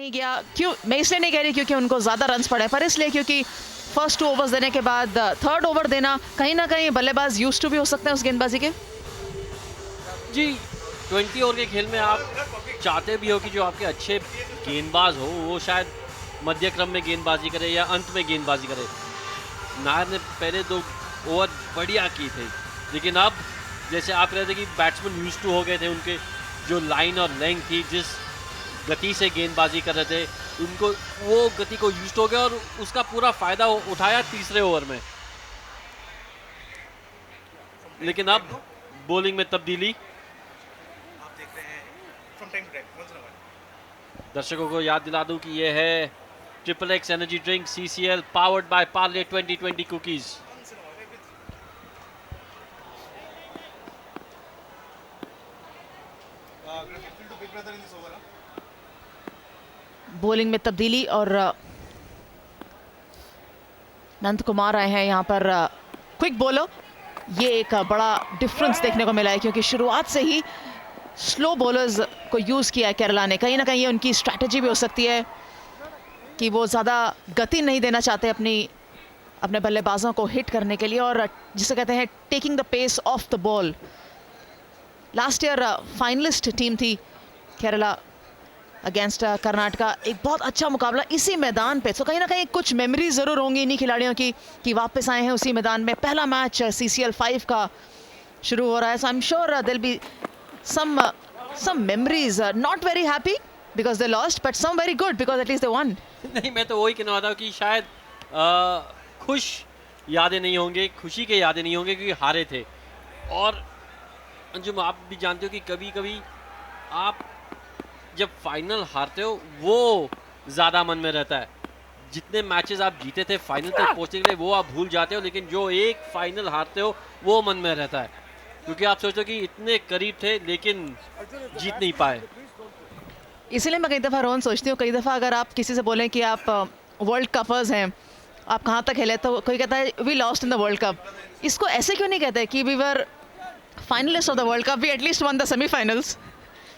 नहीं गया। क्यों मैं इसलिए नहीं कह रही क्योंकि उनको ज़्यादा रन्स पड़े, पर इसलिए क्योंकि फर्स्ट 2 ओवर्स देने के बाद थर्ड ओवर देना कहीं ना कहीं बल्लेबाज यूज्ड टू भी हो सकते हैं उस गेंदबाजी के। जी 20 ओवर के खेल में आप चाहते भी हो कि जो आपके अच्छे गेंदबाज हो वो शायद मध्य क्रम में गेंदबाजी करे या अंत में गेंदबाजी करे। नायर ने पहले 2 ओवर बढ़िया की थे, लेकिन अब जैसे आप कह रहे थे कि बैट्समैन यूज्ड टू हो गए थे, उनके जो लाइन और लेंथ थी, जिस गति से गेंदबाजी कर रहे थे, उनको वो गति को यूज्ड हो गया और उसका पूरा फायदा उठाया तीसरे ओवर में। लेकिन अब बॉलिंग में तब्दीली, दर्शकों को याद दिला दूं कि ये है triple x energy drink CCL powered by Parle 2020 cookies. Bowling में तब्दीली और नंद कुमार आए हैं यहाँ पर क्विक बॉलर। ये एक बड़ा डिफरेंस देखने को मिला है क्योंकि शुरुआत से ही स्लो बॉलर्स को यूज़ किया है केरला ने। कहीं ना कहीं ये उनकी स्ट्रैटेजी भी हो सकती है कि वो ज़्यादा गति नहीं देना चाहते अपने बल्लेबाजों को हिट करने के लिए, और जिसे कहते हैं taking the pace of the ball. Last year finalist team थी केरला अगेंस्ट कर्नाटका। एक बहुत अच्छा मुकाबला इसी मैदान पे, तो कहीं ना कहीं कुछ मेमोरीज ज़रूर होंगी इन्हीं खिलाड़ियों की कि वापस आए हैं उसी मैदान में। पहला मैच CCL 5 का शुरू हो रहा है, so I am sure there be some memories. Not very happy because they lost, but some very good because at least they won. नहीं, मैं तो वही कहने वाला हूँ कि शायद खुश यादें नहीं होंगे, खुशी के यादें नहीं होंगे क्योंकि हारे थे। और अंजुम, आप भी जानते हो कि कभी कभी आप जब फाइनल हारते हो वो ज़्यादा मन में रहता है। जितने मैचेस आप जीते थे फाइनल तक पहुँचने के लिए वो आप भूल जाते हो, लेकिन जो एक फाइनल हारते हो वो मन में रहता है क्योंकि आप सोचो कि इतने करीब थे लेकिन जीत नहीं पाए। इसीलिए मैं कई दफ़ा रोहन सोचती हूँ, कई दफ़ा अगर आप किसी से बोलें कि आप वर्ल्ड कपर्स हैं, आप कहाँ तक खेले, तो कोई कहता है we lost in the world cup. इसको ऐसे क्यों नहीं कहते कि we were finalist of the world cup, we at least won the semifinals,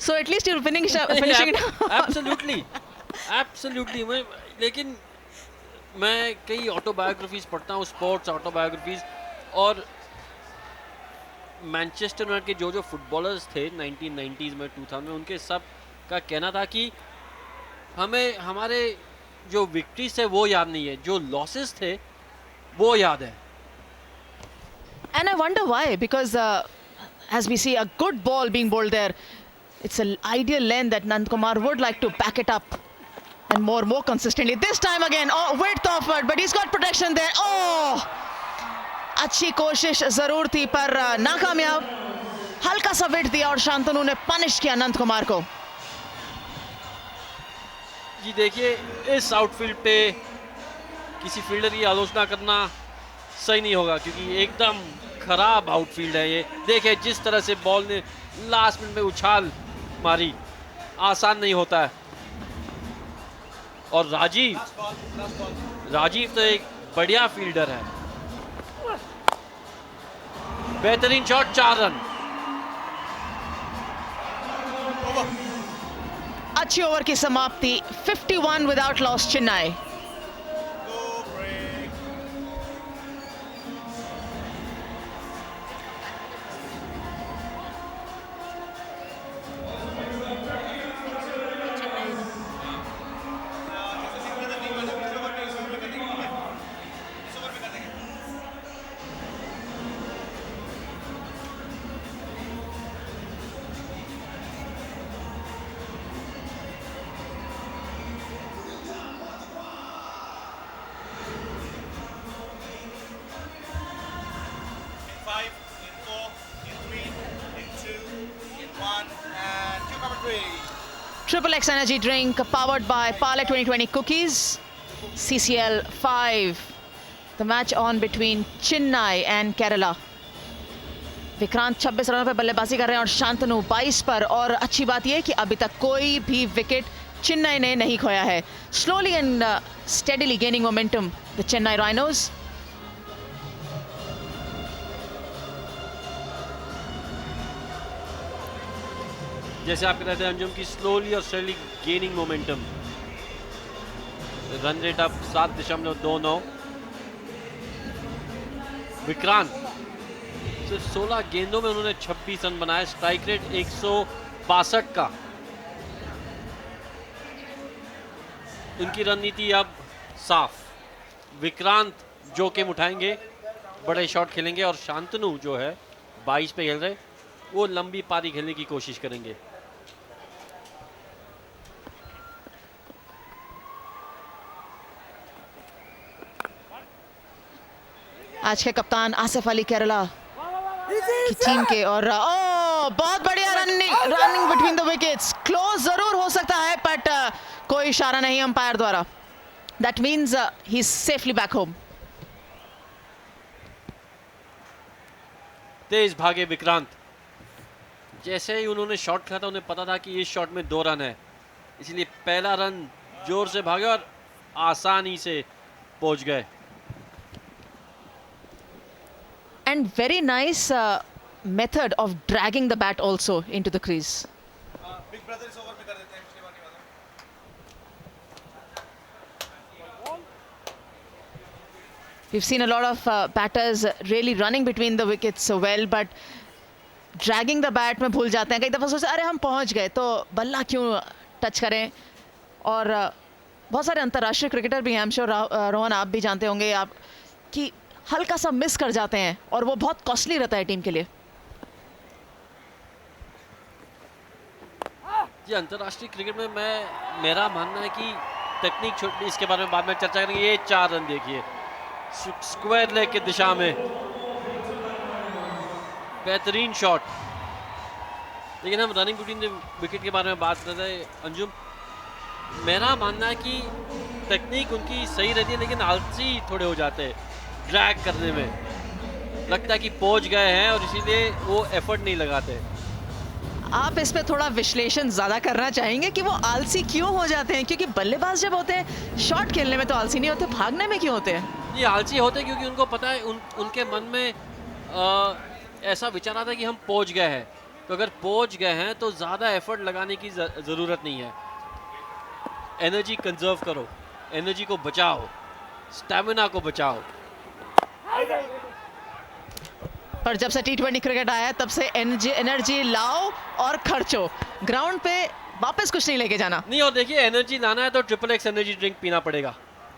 so at least you finishing. Absolutely absolutely. लेकिन मैं कई ऑटोबायोग्राफीज पढ़ता हूँ, स्पोर्ट्स ऑटोबायोग्राफीज, और मैनचेस्टर यूनाइटेड के जो फुटबॉलर्स थे 1990s में, 2000 में, उनके सब का कहना था कि हमें हमारे जो विक्ट्रीज थे वो याद नहीं है, जो लॉसेस थे वो याद है। And I wonder why, because as we see a good ball being bowled there, it's an ideal length that Nand Kumar would like to back it up and more consistently. This time again, oh, width offered, but he's got protection there. Oh, अच्छी कोशिश जरूर थी पर नाकामयाब। हल्का सा विड दिया और शांतनु ने पनिश किया नंद कुमार को। जी देखिए, इस आउटफील्ड पे किसी फील्डर की आलोचना करना सही नहीं होगा क्योंकि एकदम खराब आउटफील्ड है ये। देखिए जिस तरह से बॉल ने लास्ट मिनट में उछाल मारी, आसान नहीं होता है। और राजीव तो एक बढ़िया फील्डर है। बेहतरीन शॉट, 4 रन। अच्छी ओवर की समाप्ति, 51 without loss Chennai. Triple X Energy Drink powered by Parle 2020 Cookies. CCL 5. The match on between Chennai and Kerala. Vikrant 26 रनों पे बल्लेबाजी कर रहे हैं और शांतनु 22 पर। और अच्छी बात यह है कि अभी तक कोई भी विकेट चेन्नई ने नहीं खोया है। Slowly and steadily gaining momentum, the Chennai Rhinos. जैसे आप कहते हैं अंजुम की स्लोली और steadily gaining momentum, run rate अब 7.29। विक्रांत सिर्फ 16 गेंदों में उन्होंने 26 रन बनाए, स्ट्राइक रेट 162 का। उनकी रणनीति अब साफ, विक्रांत जोखिम उठाएंगे, बड़े शॉट खेलेंगे और शांतनु जो है 22 पे खेल रहे, वो लंबी पारी खेलने की कोशिश करेंगे। आज के कप्तान आसिफ अली केरला की टीम के, और बहुत बढ़िया running between the wickets. Close जरूर हो सकता है बट कोई इशारा नहीं अंपायर द्वारा। That means he is safely back home. तेज भागे विक्रांत, जैसे ही उन्होंने शॉट खेला था उन्हें पता था कि इस शॉट में 2 रन है, इसलिए पहला रन जोर से भागे और आसानी से पहुंच गए। And very nice method of dragging the bat also into the crease. Big brother is over पे कर देते हैं पिछली बारी वाला। We've seen a lot of batters really running between the wickets so well, but dragging the bat में भूल जाते हैं। कई दफ़ा सोचते हैं अरे हम पहुंच गए तो बल्ला क्यों टच करें। और बहुत सारे अंतर्राष्ट्रीय क्रिकेटर भी हैं, I'm sure रोहन आप भी जानते होंगे आप, कि हल्का सा मिस कर जाते हैं और वो बहुत कॉस्टली रहता है टीम के लिए। जी, अंतर्राष्ट्रीय क्रिकेट में मेरा मानना है कि टेक्निक छोटी, इसके बारे में बाद में चर्चा करेंगे। ये 4 रन देखिए स्क्वायर लेग की दिशा में, बेहतरीन शॉट। लेकिन हम रनिंग बिटवीन द विकेट के बारे में बात कर रहे हैं अंजुम। मेरा मानना है कि टेक्निक उनकी सही रहती है लेकिन आलसी थोड़े हो जाते हैं ड्रैग करने में। लगता है कि पहुंच गए हैं और इसीलिए वो एफर्ट नहीं लगाते। आप इस पे थोड़ा विश्लेषण ज्यादा करना चाहेंगे कि वो आलसी क्यों हो जाते हैं? क्योंकि बल्लेबाज जब होते हैं शॉट खेलने में तो आलसी नहीं होते, भागने में क्यों होते हैं? ये आलसी होते हैं क्योंकि उनको पता है, उनके मन में ऐसा विचार आता है कि हम पहुंच गए हैं, तो अगर पहुंच गए हैं तो ज़्यादा एफर्ट लगाने की ज़रूरत नहीं है। एनर्जी कंजर्व करो, एनर्जी को बचाओ, स्टैमिना को बचाओ। पर जब से T20 क्रिकेट आया है तब से एनर्जी लाओ और खर्चो, ग्राउंड पे वापस कुछ नहीं लेके जाना। नहीं, और देखिए एनर्जी लाना है तो XXX एनर्जी ड्रिंक पीना पड़ेगा।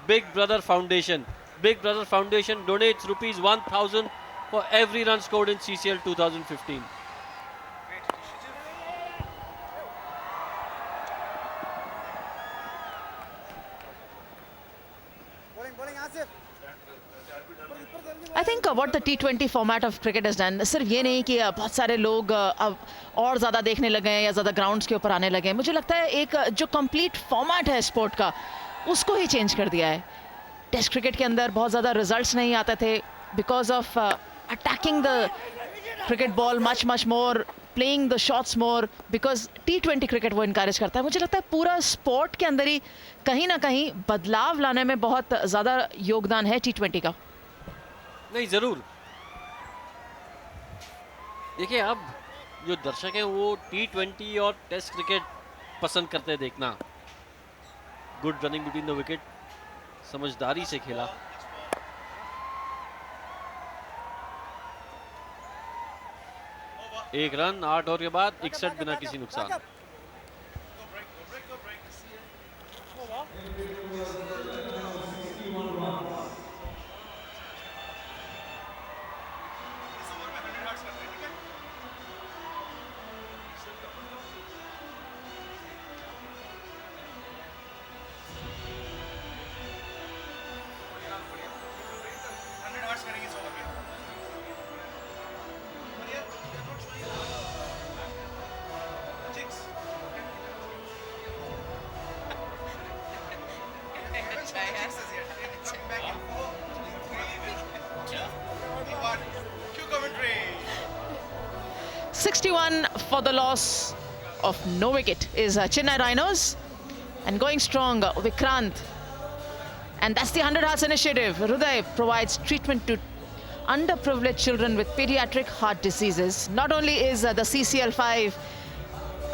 Big brother foundation donates ₹1000 for every run scored in CCL 2015। I think what the T20 format of cricket is done, सिर्फ ये नहीं कि बहुत सारे लोग अब और ज़्यादा देखने लगे हैं या ज़्यादा ग्राउंड्स के ऊपर आने लगे हैं। मुझे लगता है एक जो कंप्लीट फॉर्मेट है स्पोर्ट का उसको ही चेंज कर दिया है। टेस्ट क्रिकेट के अंदर बहुत ज़्यादा रिजल्ट्स नहीं आते थे because of attacking the cricket ball much more, playing the shots more, because T20 cricket वो इनकरेज करता है। मुझे लगता है पूरा स्पोर्ट के अंदर ही कहीं ना कहीं बदलाव लाने में बहुत ज़्यादा योगदान है T20 का। नहीं, जरूर। देखिए अब जो दर्शक हैं वो T20 और टेस्ट क्रिकेट पसंद करते हैं देखना। Good running between the wicket, समझदारी से खेला। एक रन 8 ओवर के बाद 61 बिना किसी नुकसान। For the loss of no wicket is Chennai Rhinos, and going strong Vikrant, and that's the 100 Hearts initiative. Hruday provides treatment to underprivileged children with pediatric heart diseases. Not only is the CCL5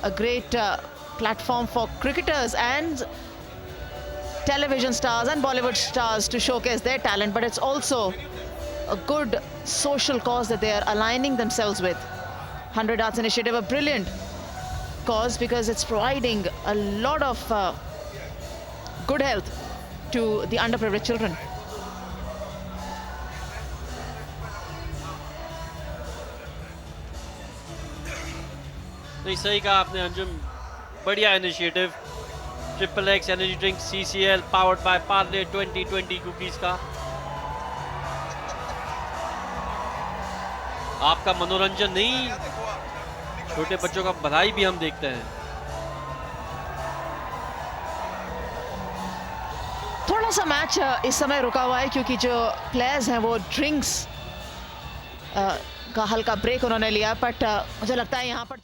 a great platform for cricketers and television stars and Bollywood stars to showcase their talent, but it's also a good social cause that they are aligning themselves with. 100 Arts Initiative, a brilliant cause because it's providing a lot of good health to the underprivileged children. नहीं, सही कहा आपने अंजुम, बढ़िया initiative. Triple x energy drink CCL powered by Parle 2020 cookies का। आपका मनोरंजन नहीं, छोटे बच्चों का भलाई भी हम देखते हैं। थोड़ा सा मैच इस समय रुका हुआ है क्योंकि जो प्लेयर्स हैं वो ड्रिंक्स का हल्का ब्रेक उन्होंने लिया, बट मुझे लगता है यहाँ पर